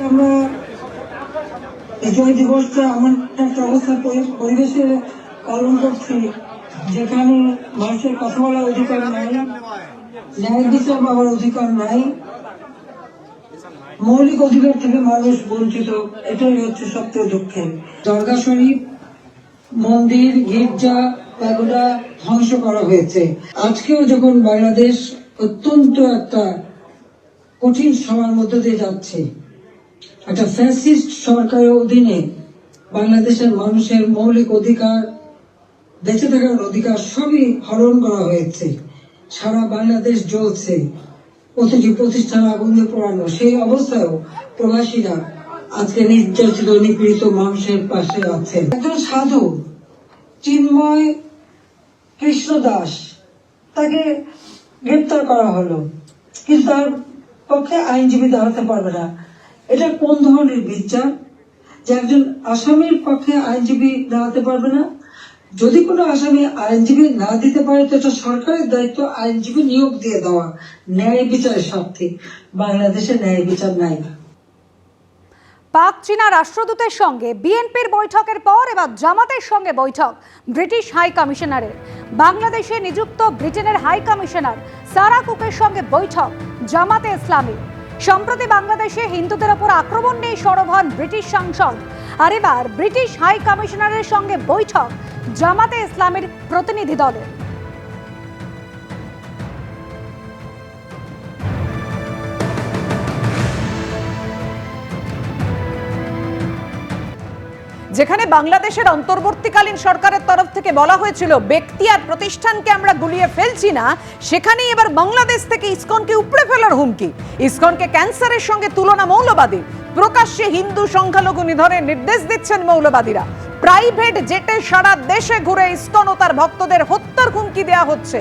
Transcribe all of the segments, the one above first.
আমরা বিজয় দিবসটা এমন একটা অবস্থা পরিবেশে পালন করছি যেখানে মানুষের কথা বলার অধিকার নাই, ন্যায় বিচার পাওয়ার অধিকার নাই, মৌলিক অধিকার থেকে মানুষ বঞ্চিত। এটাই হচ্ছে সবচেয়ে দুঃখের। দরগা শরীফ, মন্দির, গির্জা, প্যাগোডা ধ্বংস করা হয়েছে। আজকেও যখন বাংলাদেশ অত্যন্ত একটা কঠিন সময়ের মধ্যে দিয়ে যাচ্ছে, একটা ফ্যাসিস্ট সরকারের অধীনে বাংলাদেশের মানুষের মৌলিক অধিকার, বেঁচে থাকার অধিকার সবই হরণ করা হয়েছে। সারা বাংলাদেশ জ্বলছে, প্রতিটি প্রতিষ্ঠান আগুন দিয়ে পোড়ানো। সেই অবস্থায়ও প্রবাসীরা আজকে নির্যাতিত নিপীড়িত মানুষের পাশে আছে। একজন সাধু চিন্ময় কৃষ্ণ দাস, তাকে গ্রেপ্তার করা হলো, কিন্তু তার পক্ষে আইনজীবী দাঁড়াতে পারবে না। এটা কোন ধরনের বিচার যে একজন আসামির পক্ষে আইনজীবী দাঁড়াতে পারবে না? যদি কোনো আসামি আইনজীবী না দিতে পারে তো এটা সরকারের দায়িত্ব আইনজীবী নিয়োগ দিয়ে দেওয়া ন্যায় বিচারের স্বার্থে। বাংলাদেশে ন্যায় বিচার নাই। পাক চীনা রাষ্ট্রদূতের সঙ্গে বিএনপির বৈঠকের পর এবার জামাতের সঙ্গে বৈঠক ব্রিটিশ হাই কমিশনারের। বাংলাদেশে নিযুক্ত ব্রিটেনের হাই কমিশনার সারা কুকের সঙ্গে বৈঠক জামাতে ইসলামী। সম্প্রতি বাংলাদেশে হিন্দুদের ওপর আক্রমণ নিয়ে সরব হন ব্রিটিশ সাংসদ, আর এবার ব্রিটিশ হাই কমিশনারের সঙ্গে বৈঠক জামাতে ইসলামীর প্রতিনিধি দলের। যেখানে বাংলাদেশের অন্তর্বর্তীকালীন সরকারের তরফ থেকে বলা হয়েছিল ব্যক্তি আর প্রতিষ্ঠানকে আমরা গুলিয়ে ফেলছি না, সেখানেই এবার বাংলাদেশ থেকে ইসকনকে উপড়ে ফেলার হুমকি। ইসকনকে ক্যান্সারের সঙ্গে তুলনা মৌলবাদী, প্রকাশ্যে হিন্দু সংখ্যালঘু নিধনের নির্দেশ দিচ্ছেন মৌলবাদীরা। প্রাইভেট জেটে সারা দেশে ঘুরে ইসকন ও তার ভক্তদের হত্যার হুমকি দেওয়া হচ্ছে।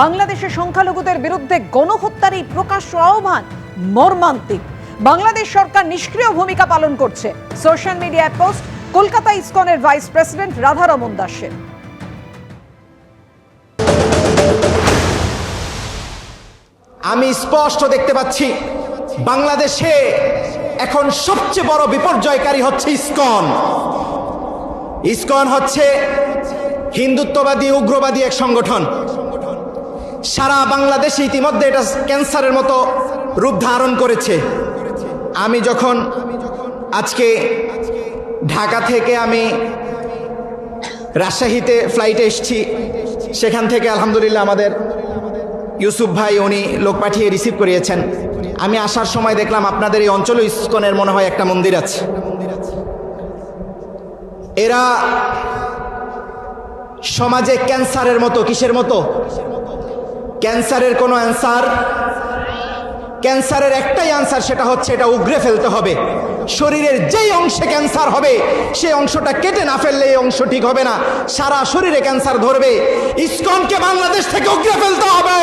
বাংলাদেশের সংখ্যালঘুদের বিরুদ্ধে গণহত্যার এই প্রকাশ্য আহ্বান মর্মান্তিক। বাংলাদেশ সরকার নিষ্ক্রিয় ভূমিকা পালন করছে। সোশ্যাল মিডিয়ায় পোস্ট কলকাতা ইসকনের ভাইস প্রেসিডেন্ট রাধারমন দাসের। আমি স্পষ্ট দেখতে পাচ্ছি বাংলাদেশে এখন সবচেয়ে বড় বিপর্যয়কারী হচ্ছে ইসকন। ইসকন হচ্ছে হিন্দুত্ববাদী উগ্রবাদী এক সংগঠন। সারা বাংলাদেশে ইতিমধ্যে এটা ক্যান্সারের মতো রূপ ধারণ করেছে। আমি যখন আজকে ঢাকা থেকে আমি রাজশাহীতে ফ্লাইটে এসেছি, সেখান থেকে আলহামদুলিল্লাহ আমাদের ইউসুফ ভাই উনি লোক পাঠিয়ে রিসিভ করিয়েছেন। আমি আসার সময় দেখলাম আপনাদের এই অঞ্চলে ইসকনের মনে হয় একটা মন্দির আছে। এরা সমাজে ক্যান্সারের মতো, কিসের মতো? ক্যান্সারের কোনো অ্যান্সার, ক্যান্সারের একটাই আনসার, সেটা হচ্ছে এটা উগড়ে ফেলতে হবে। শরীরের যেই অংশে ক্যান্সার হবে সেই অংশটা কেটে না ফেললে এই অংশ ঠিক হবে না, সারা শরীরে ক্যান্সার ধরবে। ইসকনকে বাংলাদেশ থেকে উগড়ে ফেলতে হবে।